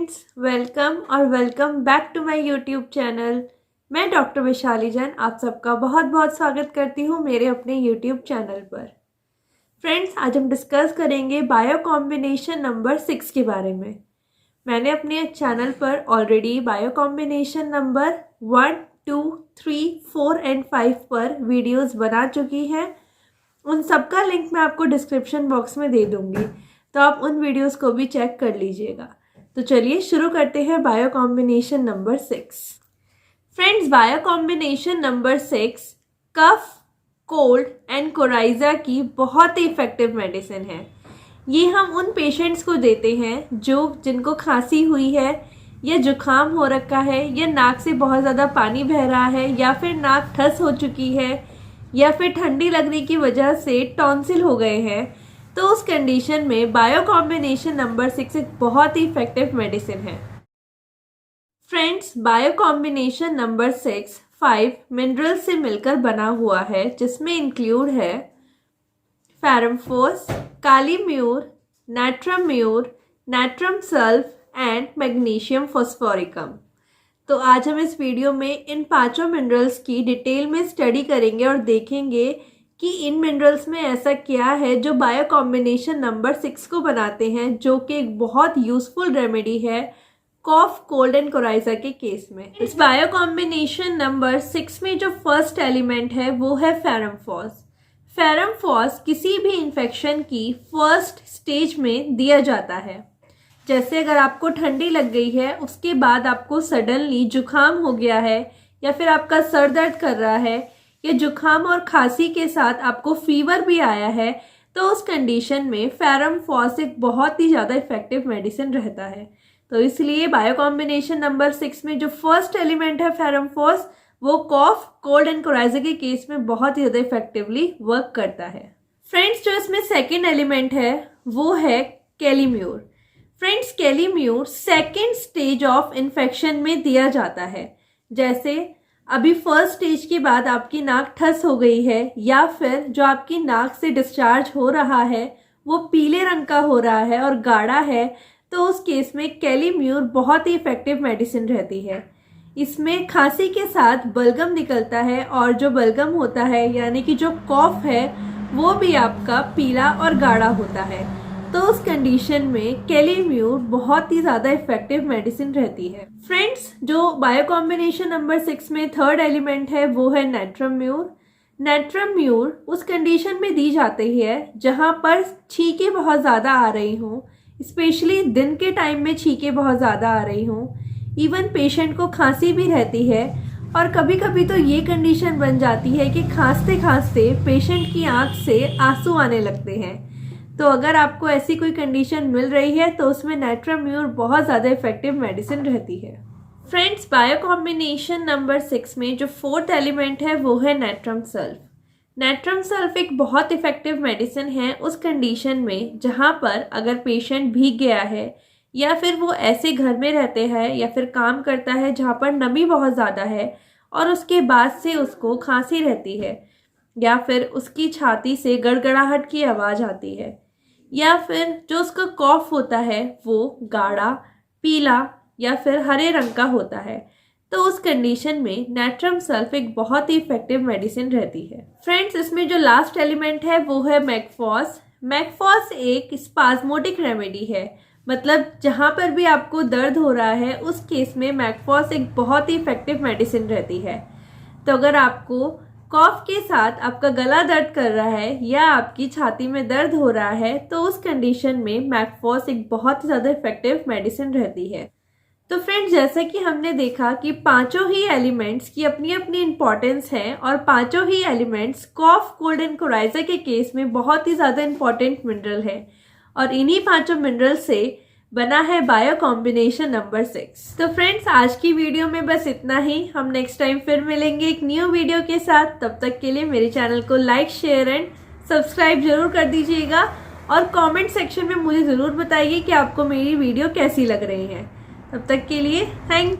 Friends, welcome back to my YouTube channel. मैं doctor Vaishali Jain आप सबका बहुत बहुत स्वागत करती हूँ मेरे अपने यूट्यूब चैनल पर। फ्रेंड्स, आज हम डिस्कस करेंगे बायो कॉम्बिनेशन नंबर 6 के बारे में। मैंने अपने चैनल पर already bio combination number 1, 2, 3, 4 and 5 पर वीडियोस बना चुकी हैं। उन सबका लिंक मैं आपको डिस्क्रिप्शन बॉक्स में दे दूँगी, तो आप उन वीडियोस को भी चेक कर लीजिएगा। तो चलिए शुरू करते हैं bio combination number 6। Friends, bio combination number 6 cough, cold and coryza की बहुत ही इफेक्टिव मेडिसिन है। ये हम उन पेशेंट्स को देते हैं जिनको खांसी हुई है या जुकाम हो रखा है या नाक से बहुत ज़्यादा पानी बह रहा है या फिर नाक ठस हो चुकी है या फिर ठंडी लगने की वजह से टॉन्सिल हो गए हैं। तो उस कंडीशन में बायो कॉम्बिनेशन नंबर 6 एक बहुत ही इफेक्टिव मेडिसिन है। Friends, bio combination number 6 5 minerals से मिलकर बना हुआ है, जिसमें इंक्लूड है ferrum phos, kali mur, natrum mur, natrum sulph and magnesium phosphoricum. तो आज हम इस वीडियो में इन पांचों मिनरल्स की डिटेल में स्टडी करेंगे और देखेंगे कि इन मिनरल्स में ऐसा क्या है जो बायो कॉम्बिनेशन नंबर 6 को बनाते हैं, जो कि एक बहुत यूजफुल रेमेडी है कॉफ, कोल्ड एंड कोराइजा के केस में। इस बायो कॉम्बिनेशन नंबर 6 में जो फर्स्ट एलिमेंट है वो है फेरमफॉस। फेरमफॉस किसी भी इन्फेक्शन की फर्स्ट स्टेज में दिया जाता है। जैसे अगर आपको ठंडी लग गई है, उसके बाद आपको सडनली जुकाम हो गया है या फिर आपका सर दर्द कर रहा है या जुकाम और खांसी के साथ आपको फीवर भी आया है, तो उस कंडीशन में फेरमफॉस एक बहुत ही ज़्यादा इफेक्टिव मेडिसिन रहता है। तो इसलिए बायो कॉम्बिनेशन नंबर 6 में जो फर्स्ट एलिमेंट है फेरमफॉस, वो कॉफ, कोल्ड एंड कोराइजा के केस में बहुत ही ज़्यादा इफेक्टिवली वर्क करता है। फ्रेंड्स, जो इसमें सेकेंड एलिमेंट है वो है kali mur. Friends, kali mur second stage of infection में दिया जाता है। जैसे अभी फर्स्ट स्टेज के बाद आपकी नाक ठस हो गई है या फिर जो आपकी नाक से डिस्चार्ज हो रहा है वो पीले रंग का हो रहा है और गाढ़ा है, तो उस केस में कैलीम्यूर बहुत ही इफेक्टिव मेडिसिन रहती है। इसमें खांसी के साथ बलगम निकलता है और जो बलगम होता है यानी कि जो कॉफ है वो भी आपका पीला और गाढ़ा होता है। तो उस कंडीशन में कैलीम्यूर बहुत ही ज़्यादा इफेक्टिव मेडिसिन रहती है। फ्रेंड्स, जो बायो कॉम्बिनेशन नंबर 6 में थर्ड एलिमेंट है वो है नाट्रम म्यूर। नाट्रम म्यूर उस कंडीशन में दी जाती है जहां पर छींकें बहुत ज़्यादा आ रही हों, स्पेशली दिन के टाइम में छींकें बहुत ज़्यादा आ रही हों, इवन पेशेंट को खांसी भी रहती है और कभी कभी तो ये कंडीशन बन जाती है कि खांसते खांसते पेशेंट की आंख से आंसू आने लगते हैं। तो अगर आपको ऐसी कोई कंडीशन मिल रही है तो उसमें नाट्रम म्यूर बहुत ज़्यादा इफेक्टिव मेडिसिन रहती है। फ्रेंड्स, बायो कॉम्बिनेशन नंबर 6 में जो फोर्थ एलिमेंट है वो है नाट्रम सल्फ। नाट्रम सल्फ एक बहुत इफेक्टिव मेडिसिन है उस कंडीशन में जहाँ पर अगर पेशेंट भीग गया है या फिर वो ऐसे घर में रहते हैं या फिर काम करता है जहाँ पर नमी बहुत ज़्यादा है और उसके बाद से उसको खांसी रहती है या फिर उसकी छाती से गड़गड़ाहट की आवाज़ आती है या फिर जो उसका कॉफ होता है वो गाढ़ा, पीला या फिर हरे रंग का होता है, तो उस कंडीशन में नाट्रम सल्फ एक बहुत ही इफेक्टिव मेडिसिन रहती है। फ्रेंड्स, इसमें जो लास्ट एलिमेंट है वो है मैगफॉस। मैगफॉस एक स्पाज्मोटिक रेमेडी है, मतलब जहाँ पर भी आपको दर्द हो रहा है उस केस में मैगफॉस एक बहुत ही इफेक्टिव मेडिसिन रहती है। तो अगर आपको कॉफ के साथ आपका गला दर्द कर रहा है या आपकी छाती में दर्द हो रहा है, तो उस कंडीशन में मैगफॉस एक बहुत ही ज़्यादा इफेक्टिव मेडिसिन रहती है। तो फ्रेंड्स, जैसा कि हमने देखा कि पांचों ही एलिमेंट्स की अपनी अपनी इंपॉर्टेंस है और पांचों ही elements cough, cold and coryza के केस में बहुत ही ज़्यादा इंपॉर्टेंट मिनरल है और इन्हीं पांचों मिनरल से बना है बायो कॉम्बिनेशन नंबर 6। तो फ्रेंड्स, आज की वीडियो में बस इतना ही। हम नेक्स्ट टाइम फिर मिलेंगे एक न्यू वीडियो के साथ। तब तक के लिए मेरे चैनल को लाइक, शेयर एंड सब्सक्राइब जरूर कर दीजिएगा और कमेंट सेक्शन में मुझे ज़रूर बताइए कि आपको मेरी वीडियो कैसी लग रही है। तब तक के लिए थैंक